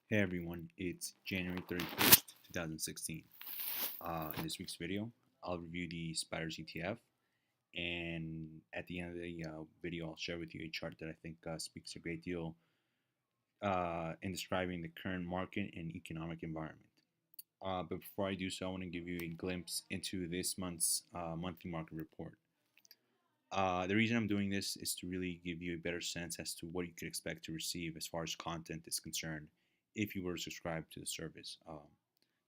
Hey everyone, it's January 31st, 2016. In this week's video, I'll review the Spiders ETF, and at the end of the video, I'll share with you a chart that I think speaks a great deal in describing the current market and economic environment. But before I do so, I want to give you a glimpse into this month's monthly market report. The reason I'm doing this is to really give you a better sense as to what you could expect to receive as far as content is concerned if you were to subscribe to the service.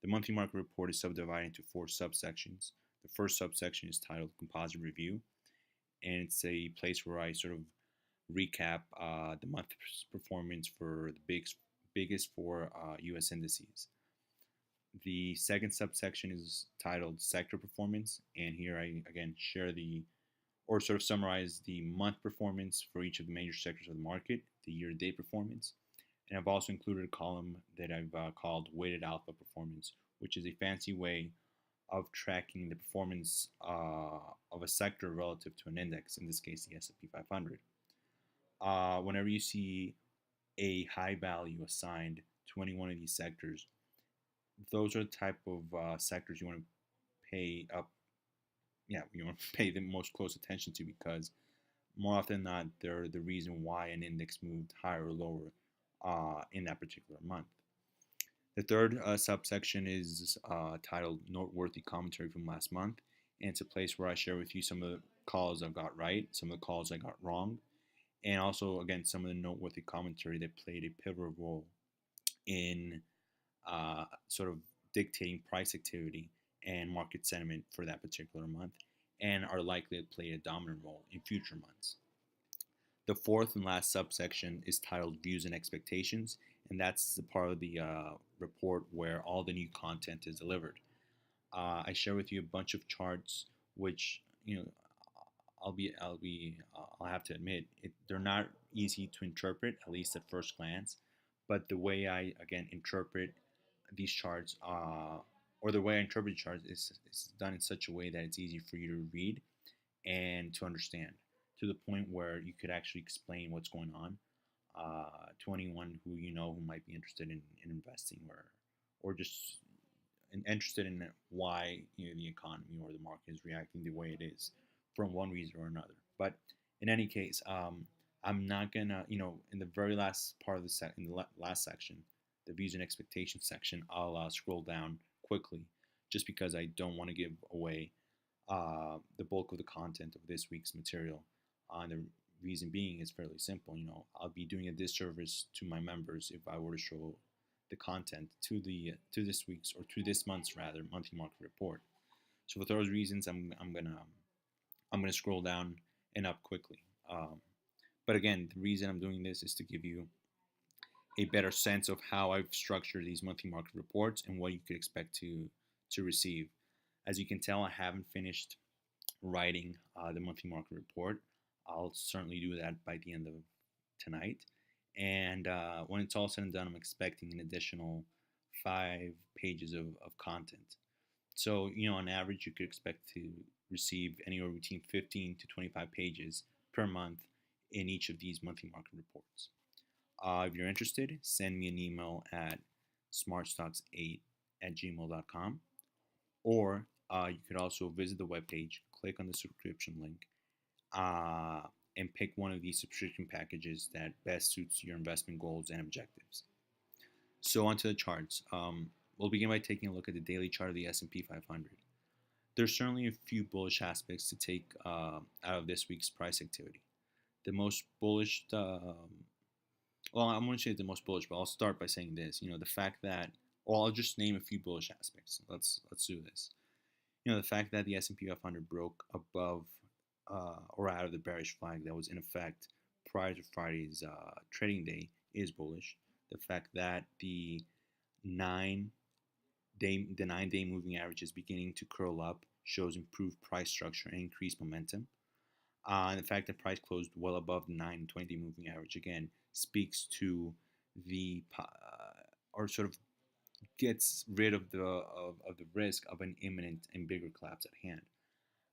The monthly market report is subdivided into four subsections. The first subsection is titled Composite Review, and it's a place where I sort of recap the month's performance for the biggest four U.S. indices. The second subsection is titled Sector Performance, and here I again share the or sort of summarize the month performance for each of the major sectors of the market, the year-to-date performance, and I've also included a column that I've called Weighted Alpha Performance, which is a fancy way of tracking the performance of a sector relative to an index, in this case the S&P 500. Whenever you see a high value assigned to any one of these sectors, those are the type of sectors you want to pay up. Yeah, you want to pay the most close attention to because more often than not, they're the reason why an index moved higher or lower in that particular month. The third subsection is titled Noteworthy Commentary from Last Month, and it's a place where I share with you some of the calls I've got right, some of the calls I got wrong, and also, again, some of the noteworthy commentary that played a pivotal role in sort of dictating price activity and market sentiment for that particular month, and are likely to play a dominant role in future months. The fourth and last subsection is titled Views and Expectations, and that's the part of the report where all the new content is delivered. I share with you a bunch of charts, which I'll have to admit they're not easy to interpret, at least at first glance. But the way I again interpret these charts, or the way I interpret charts, is done in such a way that it's easy for you to read and to understand, to the point where you could actually explain what's going on to anyone who who might be interested in investing or just interested in why the economy or the market is reacting the way it is from one reason or another. But in any case, I'm not gonna in the very last part of in the last section, the views and expectations section, I'll scroll down quickly just because I don't want to give away the bulk of the content of this week's material. And the reason being is fairly simple. I'll be doing a disservice to my members if I were to show the content to this week's or to this month's rather monthly market report. So for those reasons, I'm gonna scroll down and up quickly. But again, the reason I'm doing this is to give you a better sense of how I've structured these monthly market reports and what you could expect to receive. As you can tell, I haven't finished writing the monthly market report. I'll certainly do that by the end of tonight. And when it's all said and done, I'm expecting an additional 5 pages of content. So, on average, you could expect to receive anywhere between 15 to 25 pages per month in each of these monthly market reports. If you're interested, send me an email at smartstocks8@gmail.com, or you could also visit the webpage, click on the subscription link, and pick one of these subscription packages that best suits your investment goals and objectives. So onto the charts. We'll begin by taking a look at the daily chart of the S&P 500. There's certainly a few bullish aspects to take out of this week's price activity. The most bullish, well, I'm going to say the most bullish, but I'll start by saying this. The fact that, well, I'll just name a few bullish aspects. Let's do this. The fact that the S&P 500 broke above or out of the bearish flag that was in effect prior to Friday's trading day is bullish. The fact that the 9-day moving average is beginning to curl up shows improved price structure and increased momentum. And the fact that price closed well above the 9 and 20-day moving average again speaks to the or sort of gets rid of the risk of an imminent and bigger collapse at hand.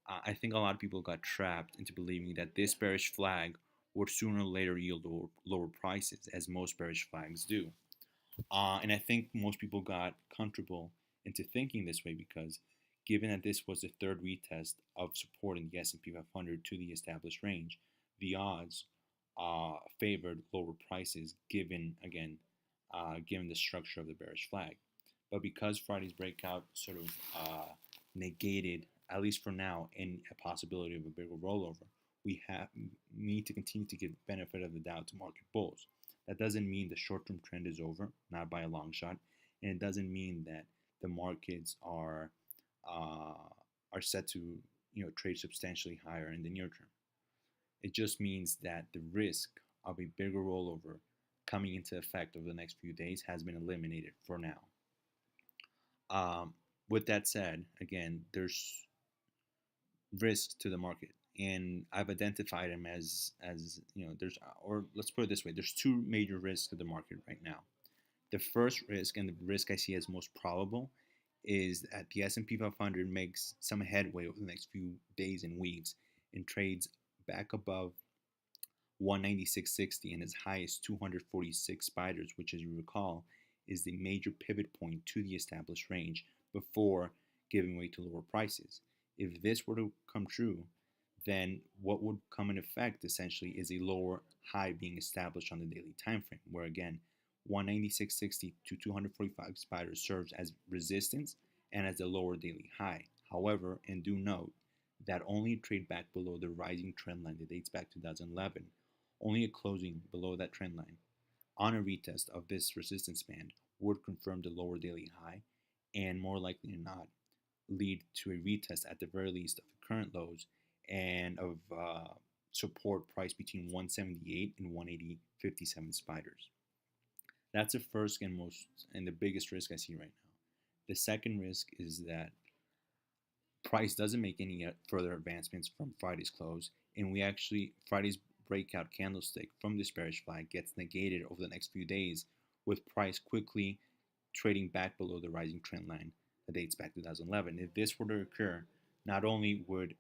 I think a lot of people got trapped into believing that this bearish flag would sooner or later yield lower prices, as most bearish flags do. And I think most people got comfortable into thinking this way because given that this was the third retest of support in the S&P 500 to the established range, the odds favored lower prices given the structure of the bearish flag. But because Friday's breakout sort of negated, at least for now, any a possibility of a bigger rollover, we need to continue to give benefit of the doubt to market bulls. That doesn't mean the short-term trend is over, not by a long shot, and it doesn't mean that the markets uh, are set to trade substantially higher in the near term. It just means that the risk of a bigger rollover coming into effect over the next few days has been eliminated for now. Um, with that said, again, there's risks to the market, and I've identified them as there's or let's put it this way: there's two major risks to the market right now. The first risk, and the risk I see as most probable, is that the S&P 500 makes some headway over the next few days and weeks and trades back above 196.60 and as high as 246 spiders, which, as you recall, is the major pivot point to the established range before giving way to lower prices. If this were to come true, then what would come in effect essentially is a lower high being established on the daily time frame, where again 196.60 to 245 spiders serves as resistance and as a lower daily high. However, and do note that only a trade back below the rising trend line that dates back to 2011, only a closing below that trend line on a retest of this resistance band would confirm the lower daily high and more likely than not lead to a retest at the very least of the current lows and of support price between 178 and 180.57 spiders. That's the first and most and the biggest risk I see right now. The second risk is that price doesn't make any further advancements from Friday's close, and we actually Friday's breakout candlestick from this bearish flag gets negated over the next few days, with price quickly trading back below the rising trend line that dates back to 2011. If this were to occur, not only would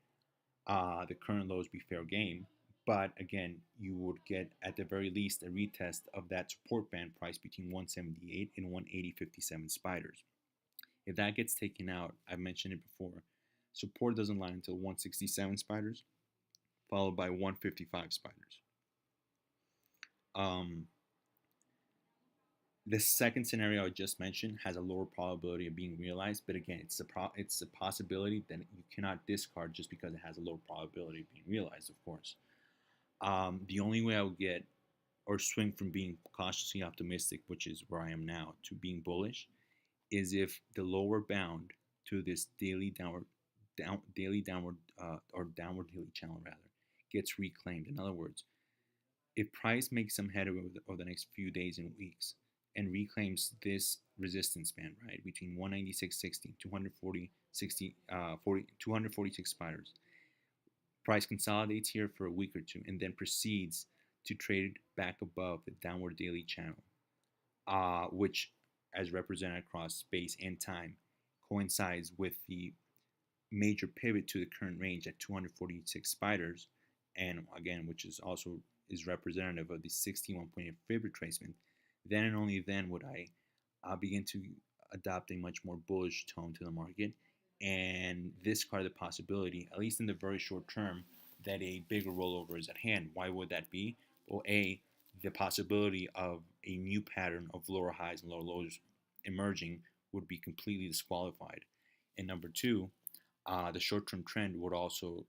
the current lows be fair game, but again, you would get at the very least a retest of that support band price between 178 and 180.57 spiders. If that gets taken out, I've mentioned it before, support doesn't line until 167 spiders, followed by 155 spiders. Um, the second scenario I just mentioned has a lower probability of being realized, but again, it's a possibility that you cannot discard just because it has a lower probability of being realized, of course. The only way I would get or swing from being cautiously optimistic, which is where I am now, to being bullish, is if the lower bound to this daily downward or downward daily channel rather gets reclaimed. In other words, if price makes some headway over the next few days and weeks and reclaims this resistance band right between 196.60 246 spiders, price consolidates here for a week or two and then proceeds to trade back above the downward daily channel, which, as represented across space and time, coincides with the major pivot to the current range at 246 spiders, and again, which is also is representative of the 61-point fib retracement. Then and only then would I begin to adopt a much more bullish tone to the market and discard the possibility, at least in the very short term, that a bigger rollover is at hand. Why would that be? Well, the possibility of a new pattern of lower highs and lower lows emerging would be completely disqualified. And number two, the short-term trend would also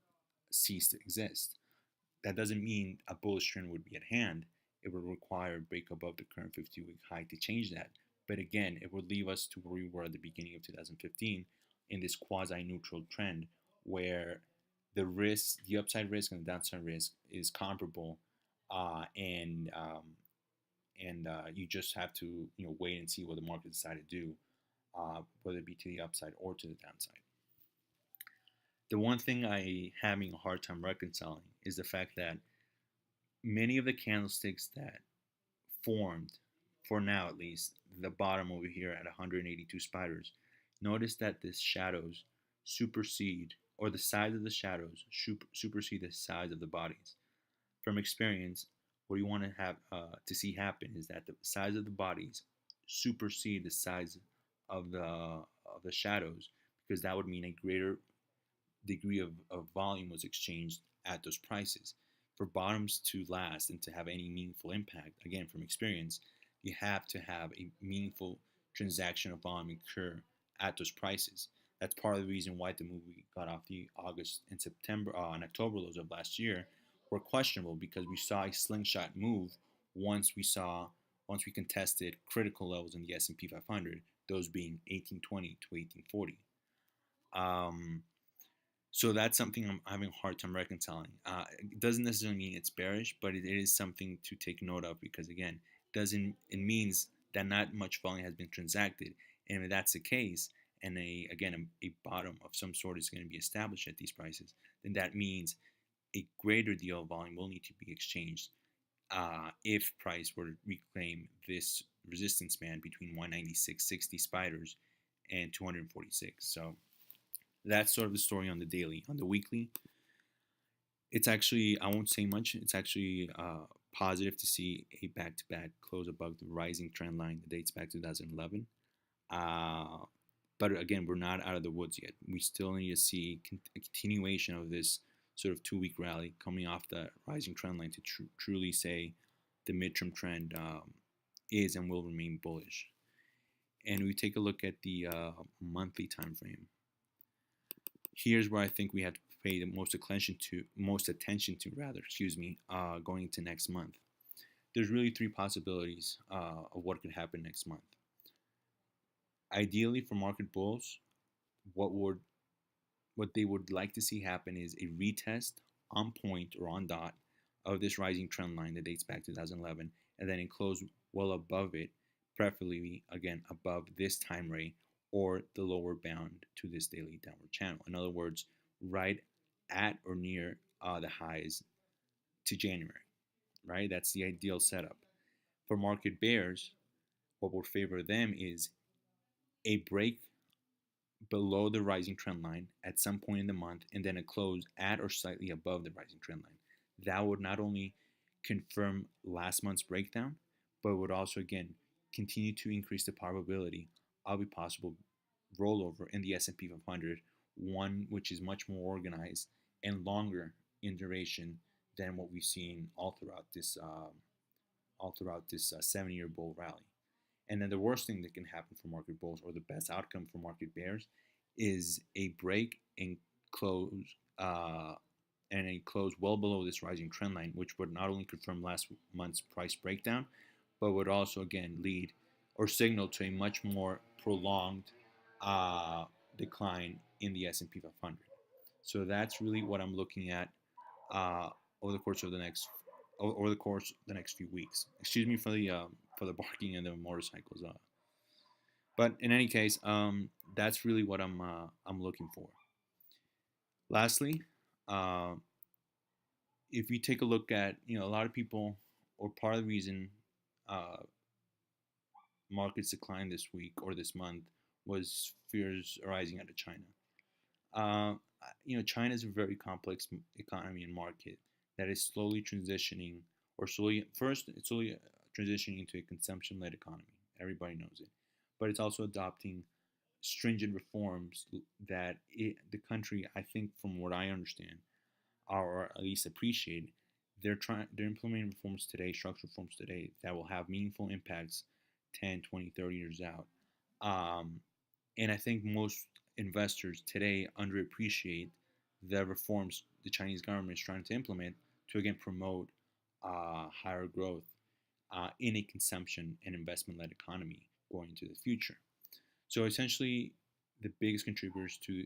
cease to exist. That doesn't mean a bullish trend would be at hand. It would require a break above the current 50-week high to change that. But again, it would leave us to where we were at the beginning of 2015 in this quasi-neutral trend where the upside risk and the downside risk is comparable, and you just have to wait and see what the market decides to do, whether it be to the upside or to the downside. The one thing I having a hard time reconciling is the fact that many of the candlesticks that formed, for now at least, the bottom over here at 182 spiders, notice that the shadows supersede, or the size of the shadows supersede the size of the bodies. From experience, what you want to have to see happen is that the size of the bodies supersede the size of the shadows, because that would mean a greater degree of volume was exchanged at those prices. For bottoms to last and to have any meaningful impact, again from experience, you have to have a meaningful transaction of volume occur at those prices. That's part of the reason why the movie got off the August and September and October lows of last year were questionable, because we saw a slingshot move once we saw once we contested critical levels in the S&P 500, those being 1820 to 1840. Um, so that's something I'm having a hard time reconciling. It doesn't necessarily mean it's bearish, but it is something to take note of, because again, it means that not much volume has been transacted, and if that's the case, and a bottom of some sort is going to be established at these prices, then that means a greater deal of volume will need to be exchanged if price were to reclaim this resistance band between 196.60 spiders and 246. So that's sort of the story on the daily. On the weekly, it's actually, I won't say much. It's actually positive to see a back-to-back close above the rising trend line that dates back to 2011. Uh, but again, we're not out of the woods yet. We still need to see a continuation of this sort of 2 week rally coming off the rising trend line to truly say the midterm trend is and will remain bullish. And we take a look at the monthly time frame. Here's where I think we have to pay the most attention to rather, going into next month. There's really three possibilities of what could happen next month. Ideally, for market bulls, what they would like to see happen is a retest on point or on dot of this rising trend line that dates back to 2011, and then it close well above it, preferably again above this time rate or the lower bound to this daily downward channel. In other words, right at or near the highs to January, right? That's the ideal setup. For market bears, what would favor them is a break below the rising trend line at some point in the month, and then a close at or slightly above the rising trend line. That would not only confirm last month's breakdown, but would also again continue to increase the probability of a possible rollover in the S&P 500, one which is much more organized and longer in duration than what we've seen all throughout this 7-year bull rally. And then the worst thing that can happen for market bulls, or the best outcome for market bears, is a break and close well below this rising trend line, which would not only confirm last month's price breakdown, but would also again lead or signal to a much more prolonged decline in the S&P 500. So that's really what I'm looking at uh, over the course of the next few weeks. Excuse me for the barking and the motorcycles. But in any case, that's really what I'm looking for. Lastly, uh, if you take a look at a lot of people, or part of the reason uh, markets declined this week or this month was fears arising out of China. Uh, China is a very complex economy and market that is slowly transitioning, or it's slowly transitioning into a consumption-led economy. Everybody knows it, but it's also adopting stringent reforms that the country, I think, from what I understand, or at least appreciate, they're implementing reforms today, structural reforms today, that will have meaningful impacts 10, 20, 30 years out. Um, and I think most investors today underappreciate the reforms the Chinese government is trying to implement to again promote higher growth in a consumption and investment led economy going into the future. So essentially, the biggest contributors to,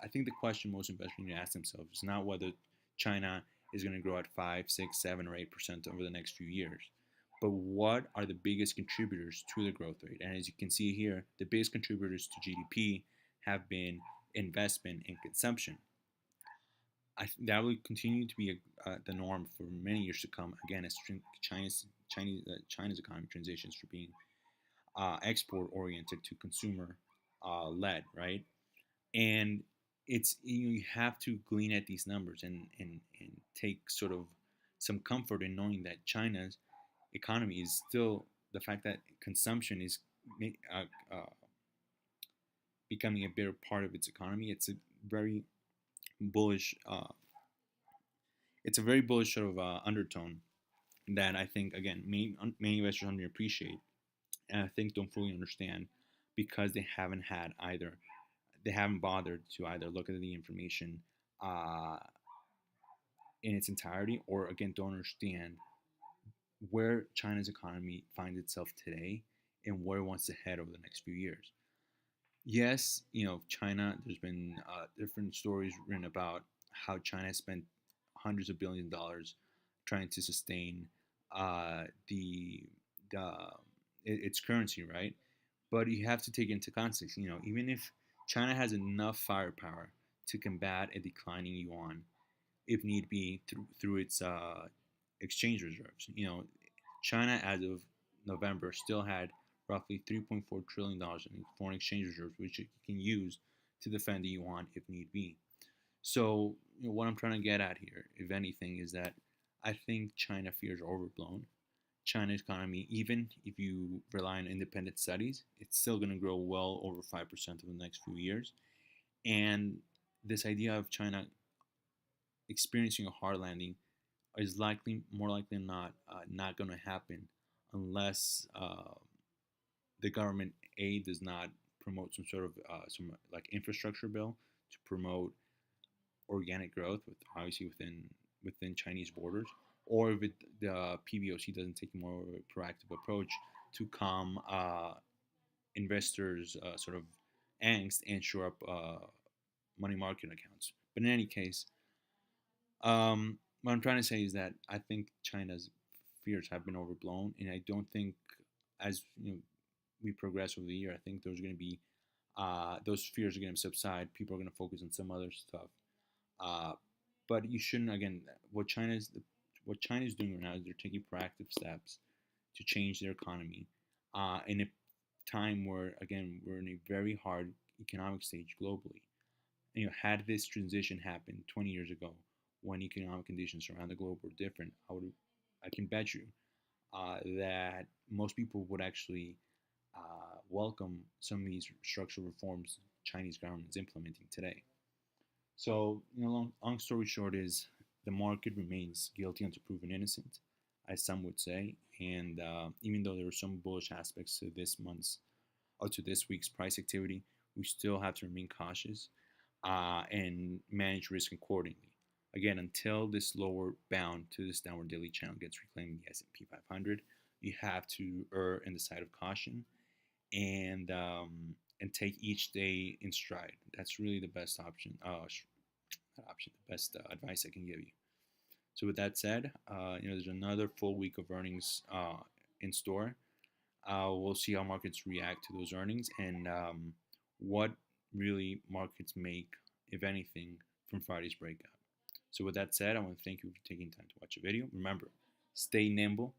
I think the question most investors need to ask themselves is not whether China is going to grow at 5, 6, 7, or 8% over the next few years, but what are the biggest contributors to the growth rate? And as you can see here, the biggest contributors to GDP have been investment and consumption. That will continue to be the norm for many years to come. Again, as China's economy transitions from being export oriented to consumer led, right? And you have to glean at these numbers and take sort of some comfort in knowing that China's economy is still the fact that consumption is becoming a bigger part of its economy. Very bullish. It's a very bullish sort of undertone that I think again many investors underappreciate, and I think don't fully understand because they haven't bothered to either look at the information uh, in its entirety, or again don't understand where China's economy finds itself today and where it wants to head over the next few years. Yes, China, there's been different stories written about how China has spent hundreds of billions of dollars trying to sustain uh, the, the its currency, right? But you have to take into context, even if China has enough firepower to combat a declining yuan, if need be, through its exchange reserves. China, as of November, still had roughly $3.4 trillion in foreign exchange reserves, which it can use to defend the yuan if need be. So, what I'm trying to get at here, if anything, is that I think China fears are overblown. China's economy, even if you rely on independent studies, it's still going to grow well over 5% over the next few years. And this idea of China experiencing a hard landing is more likely than not going to happen unless the government does not promote some like infrastructure bill to promote organic growth obviously within Chinese borders, or if the PBOC doesn't take a more proactive approach to calm investors' sort of angst and shore up money market accounts. But in any case, what I'm trying to say is that I think China's fears have been overblown, and I don't think as we progress over the year, I think there's going to be those fears are going to subside. People are going to focus on some other stuff. Uh, but you shouldn't again. What China is doing right now is they're taking proactive steps to change their economy in a time where again we're in a very hard economic stage globally. Had this transition happened 20 years ago, when economic conditions around the globe were different, I can bet you that most people would actually welcome some of these structural reforms Chinese government is implementing today. So, long story short is the market remains guilty until proven innocent, as some would say. And even though there are some bullish aspects to this month's or to this week's price activity, we still have to remain cautious and manage risk accordingly. Again, until this lower bound to this downward daily channel gets reclaimed in the S&P 500, you have to err in the side of caution and and take each day in stride. That's really the best option. The best advice I can give you. So with that said, there's another full week of earnings in store. We'll see how markets react to those earnings and what really markets make, if anything, from Friday's breakout. So with that said, I want to thank you for taking time to watch the video. Remember, stay nimble,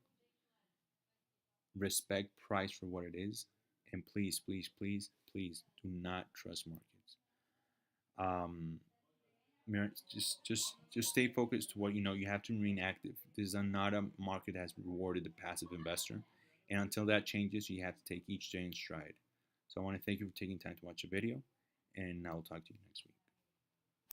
respect price for what it is, and please, please, please, please do not trust markets. Just stay focused to what you know. You have to remain active. This is not a market that has rewarded the passive investor, and until that changes, you have to take each day in stride. So I want to thank you for taking time to watch the video, and I will talk to you next week.